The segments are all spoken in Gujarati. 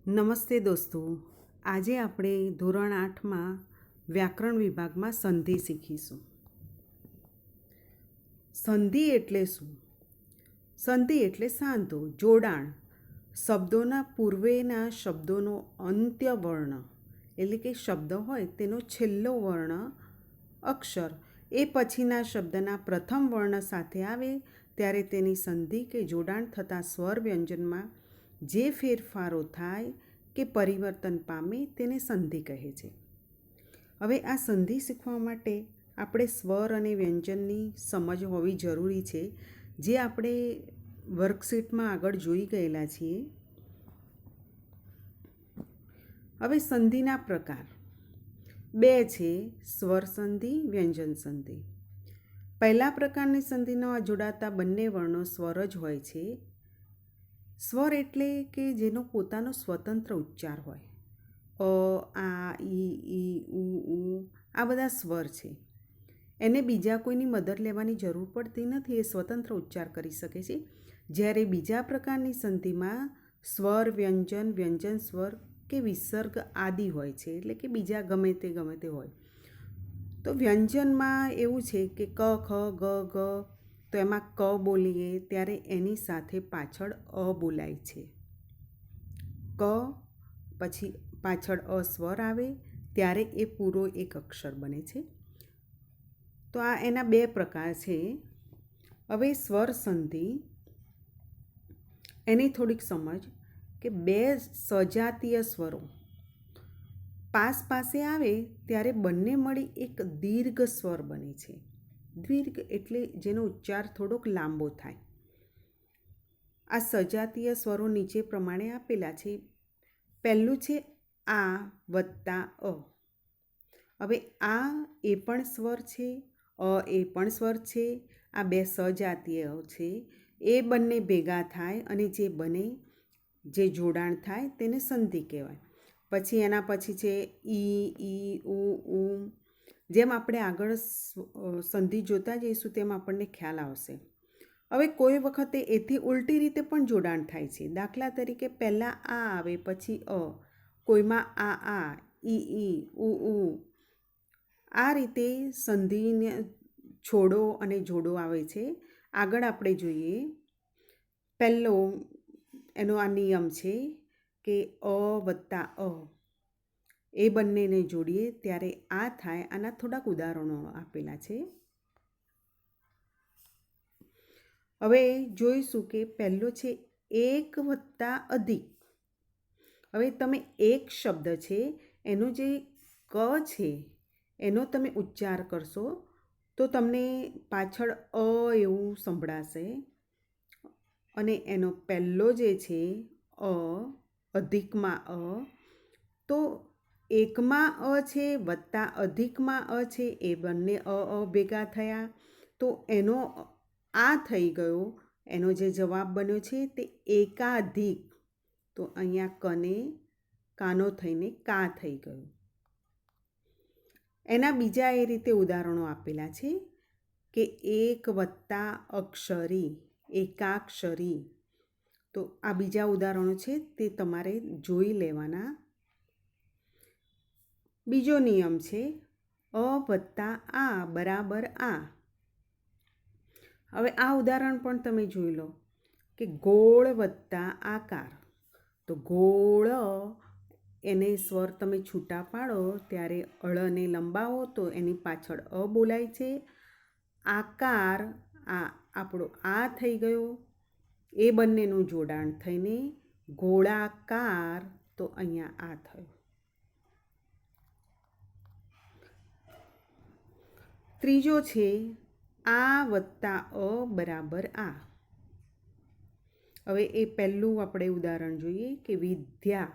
નમસ્તે દોસ્તો, આજે આપણે ધોરણ 8માં વ્યાકરણ વિભાગમાં સંધિ શીખીશું. સંધિ એટલે શું? સંધિ એટલે સાંધો, જોડાણ. શબ્દોના પૂર્વેના શબ્દોનો અંત્ય વર્ણ એટલે કે શબ્દ હોય તેનો છેલ્લો વર્ણ અક્ષર એ પછીના શબ્દના પ્રથમ વર્ણ સાથે આવે ત્યારે તેની સંધિ કે જોડાણ થતાં સ્વર વ્યંજનમાં જે ફેરફારો થાય કે પરિવર્તન પામે તેને સંધિ કહે છે. હવે આ સંધિ શીખવા માટે આપણે સ્વર અને વ્યંજનની સમજ હોવી જરૂરી છે, જે આપણે વર્કશીટમાં આગળ જોઈ ગયેલા છીએ. હવે સંધિના પ્રકાર 2 છે: સ્વર સંધિ, વ્યંજન સંધિ. પહેલા પ્રકારની સંધિમાં જોડાતા બંને વર્ણો સ્વર જ હોય છે. સ્વર એટલે કે જેનો પોતાનો સ્વતંત્ર ઉચ્ચાર હોય. અ, આ, ઈ, ઉ, આ બધા સ્વર છે. એને બીજા કોઈની મદદ લેવાની જરૂર પડતી નથી, એ સ્વતંત્ર ઉચ્ચાર કરી શકે છે. જ્યારે બીજા પ્રકારની સંધિમાં સ્વર વ્યંજન, વ્યંજન સ્વર કે વિસર્ગ આદિ હોય છે, એટલે કે બીજા ગમે તે હોય. તો વ્યંજનમાં એવું છે કે ક, ખ, ગ, ગ, તો એમાં ક બોલીએ ત્યારે એની સાથે પાછળ અ બોલાય છે. ક પછી પાછળ અ સ્વર આવે ત્યારે એ પૂરો એક અક્ષર બને છે. તો આ એના 2 પ્રકાર છે. હવે સ્વર સંધિ એની થોડીક સમજ કે 2 સજાતીય સ્વરો પાસે આવે ત્યારે બંને મળી એક દીર્ઘ સ્વર બને છે. દીર્ઘ એટલે જેનો ઉચ્ચાર થોડોક લાંબો થાય. આ સજાતીય સ્વરો નીચે પ્રમાણે આપેલા છે. પહેલું છે આ વત્તા અ. હવે આ એ પણ સ્વર છે, અ એ પણ સ્વર છે. આ 2 સજાતીય છે. એ બંને ભેગા થાય અને જે બને, જે જોડાણ થાય તેને સંધિ કહેવાય. પછી એના પછી છે ઈ, ઉ. જેમ આપણે આગળ સંધિ જોતા જઈશું તેમ આપણને ખ્યાલ આવશે. હવે કોઈ વખતે એથી ઉલટી રીતે પણ જોડાણ થાય છે. દાખલા તરીકે પહેલાં આ આવે પછી અ, કોઈમાં આ, ઈ, ઉ. આ રીતે સંધિને છોડો અને જોડો આવે છે. આગળ આપણે જોઈએ. પહેલો એનો આ નિયમ છે કે અ વત્તા અ એ બંનેને જોડીએ ત્યારે આ થાય. આના થોડાક ઉદાહરણો આપેલા છે. હવે જોઈશું કે પહેલો છે એક વત્તા અધિક. હવે તમે એક શબ્દ છે એનો જે ક છે એનો તમે ઉચ્ચાર કરશો તો તમને પાછળ અ એવું સંભળાશે. અને એનો પહેલો જે છે અ, અધિકમાં અ, તો એકમાં અ છે વત્તા અધિકમાં અ છે, એ બંને અ ભેગા થયા તો એનો આ થઈ ગયો. એનો જે જવાબ બન્યો છે તે એકાધિક. તો અહીંયા કને કાનો થઈને કા થઈ ગયું. એના બીજા એ રીતે ઉદાહરણો આપેલા છે કે એક વત્તા અક્ષરી, એકાક્ષરી. તો આ બીજા ઉદાહરણો છે તે તમારે જોઈ લેવાના. બીજો નિયમ છે અ વત્તા આ બરાબર આ. હવે આ ઉદાહરણ પણ તમે જોઈ લો કે ગોળ વત્તા આકાર. તો ગોળ એને સ્વર તમે છૂટા પાડો ત્યારે અળને લંબાવો તો એની પાછળ અ બોલાય છે. આકાર આ આપણો આ થઈ ગયો. એ બંનેનું જોડાણ થઈને ગોળાકાર, તો અહીંયા આ થયું. ત્રીજો છે આ વત્તા અ બરાબર આ. હવે એ પહેલું આપણે ઉદાહરણ જોઈએ કે વિદ્યા.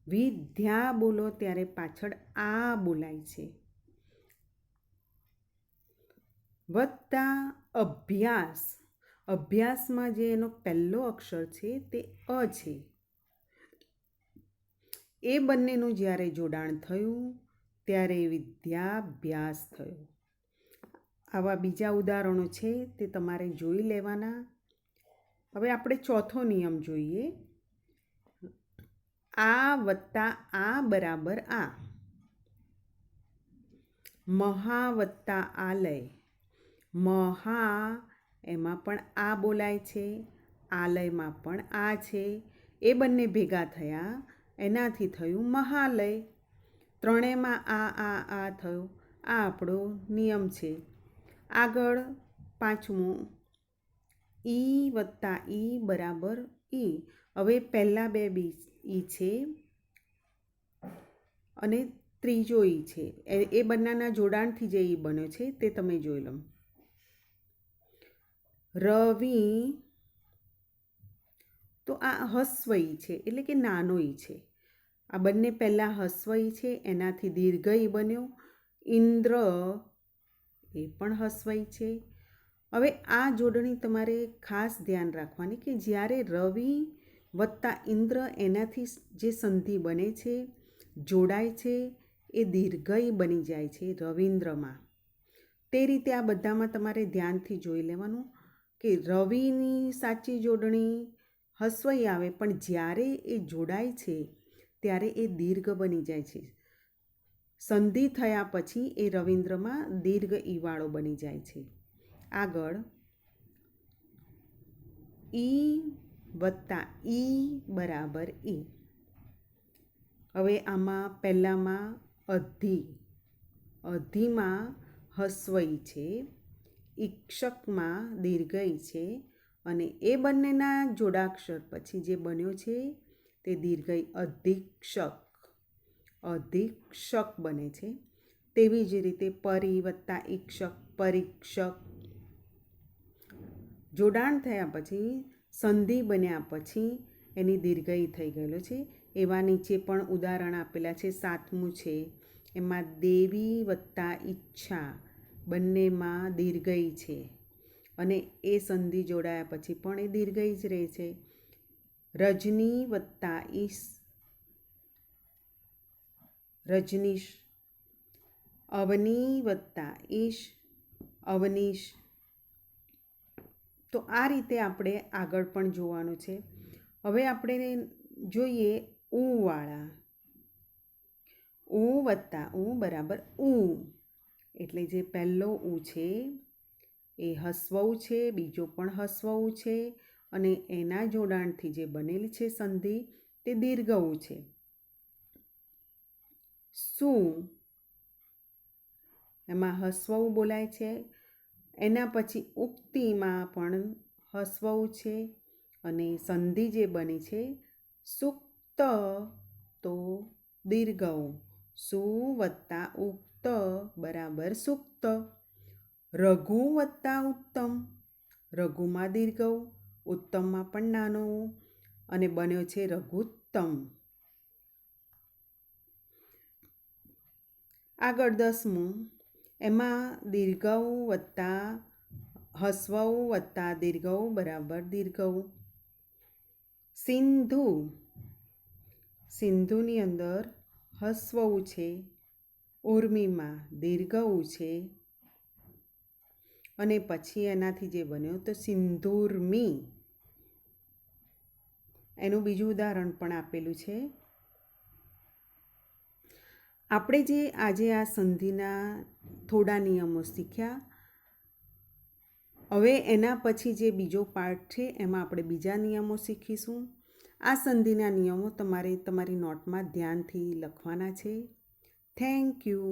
વિદ્યા બોલો ત્યારે પાછળ આ બોલાય છે. વત્તા અભ્યાસ. અભ્યાસમાં જે એનો પહેલો અક્ષર છે તે અ છે. એ બંનેનું જ્યારે જોડાણ થયું ત્યારે વિદ્યાભ્યાસ થયો. આવા બીજા ઉદાહરણો છે તે તમારે જોઈ લેવાના. હવે આપણે ચોથો નિયમ જોઈએ. આ વત્તા આ બરાબર આ. મહા વત્તા આલય. મહા એમાં પણ આ બોલાય છે, આલયમાં પણ આ છે. એ બંને ભેગા થયા એનાથી થયું મહાલય. ત્રણેયમાં આ થયો. આ આપણો નિયમ છે. આગળ પાંચમું, ઈ વત્તા ઈ બરાબર ઈ. હવે પહેલાં બે બી ઈ છે અને ત્રીજો ઈ છે. એ બંનેના જોડાણથી જે ઈ બન્યો છે તે તમે જોઈ લો. રવિ, તો આ હસ્વ ઈ છે એટલે કે નાનો ઈ છે. આ બંને પહેલાં હસ્વ ઈ છે, એનાથી દીર્ઘ ઈ બન્યો. ઇન્દ્ર એ પણ હસ્વ ઈ છે. હવે આ જોડણી તમારે ખાસ ધ્યાન રાખવાની કે જ્યારે રવિ વત્તા ઇન્દ્ર એનાથી જે સંધિ બને છે, જોડાય છે, એ દીર્ઘ ઈ બની જાય છે રવિન્દ્રમાં. તે રીતે આ બધામાં તમારે ધ્યાનથી જોઈ લેવાનું કે રવિની સાચી જોડણી હસ્વ ઈ આવે, પણ જ્યારે એ જોડાય છે ત્યારે એ દીર્ઘ બની જાય છે. સંધિ થયા પછી એ રવિન્દ્રમાં દીર્ઘ ઈવાળો બની જાય છે. આગળ ઈ વત્તા ઈ બરાબર ઈ. હવે આમાં પહેલાંમાં અધિ. અધિમાં હસ્વ ઈ છે, ઈક્ષકમાં દીર્ઘ ઈ છે અને એ બંનેના જોડાક્ષર પછી જે બન્યો છે તે દીર્ઘ ઈ અધિક્ષક. અધિક્ષક બને છે. તેવી જ રીતે પરી વત્તા ઈક્ષક પરીક્ષક. જોડાણ થયા પછી સંધિ બન્યા પછી એની દીર્ઘ ઈ થઈ ગયેલો છે. એવા નીચે પણ ઉદાહરણ આપેલા છે. 7મું છે એમાં દેવી વત્તા ઈચ્છા, બંનેમાં દીર્ઘ ઈ છે અને એ સંધિ જોડાયા પછી પણ એ દીર્ઘ ઈ જ રહે છે. રજની વત્તા ઈશ, રજનીશ. અવની વત્તા ઈશ, અવનીશ. તો આ રીતે આપણે આગળ પણ જોવાનું છે. હવે આપણે જોઈએ ઉવાળા. ઉ વત્તા ઉ બરાબર ઉ. એટલે જે પહેલો ઉ છે એ હસ્વ ઉ છે, બીજો પણ હસ્વ ઉ છે અને એના જોડાણથી જે બનેલ છે સંધિ તે દીર્ઘ ઉ છે. શું, એમાં હસ્વ ઉ બોલાય છે. એના પછી ઉક્તિમાં પણ હસ્વ ઉ છે અને સંધિ જે બની છે સુક્ત, તો દીર્ઘ ઉ. સુ વત્તા ઉક્ત બરાબર સુક્ત. રઘુ વત્તા ઉત્તમ. રઘુમાં દીર્ઘ ઉ, ઉત્તમમાં પણ નાનો ઉ અને બન્યો છે રઘુત્તમ. આગળ 10મું, એમાં દીર્ઘ ઉ વત્તા હસ્વ ઉ વત્તા દીર્ઘ ઉ બરાબર દીર્ઘ ઉ. સિંધુ. સિંધુની અંદર હસ્વ ઉ છે, ઉર્મિમાં દીર્ઘ ઉ છે અને પછી એનાથી જે બન્યો તો સિંધુર્મી. એનું બીજું ઉદાહરણ પણ આપેલું છે. આપણે જે આજે આ સંધિના થોડા નિયમો શીખ્યા, હવે એના પછી જે બીજો પાર્ટ છે એમાં આપણે બીજા નિયમો શીખીશું. આ સંધિના નિયમો તમારે તમારી નોટમાં ધ્યાનથી લખવાના છે. Thank you.